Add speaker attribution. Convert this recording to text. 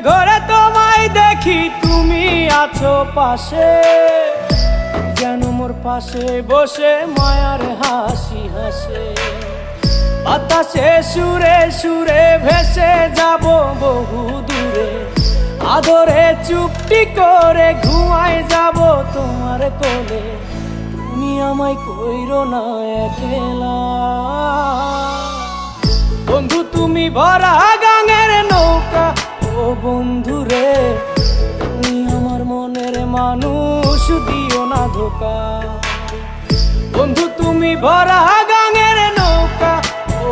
Speaker 1: ঘরে তোমায় দেখি তুমি আছো পাশে, যেন মোর পাশে বসে মায়ার হাসি হাসে। বাতাসে সুরে সুরে ভেসে যাব বহু দূরে, আদরে চুপটি করে ঘুমায় যাব তোমার কোলে। তুমি আমায় কইরো না একলা বন্ধু, তুমি ভরা গাঙের নৌকা। ও বন্ধু রে, তুমি আমার মনের মানুষ, দিও না ধোকা। বন্ধু তুমি ভরা গাঙের নৌকা। ও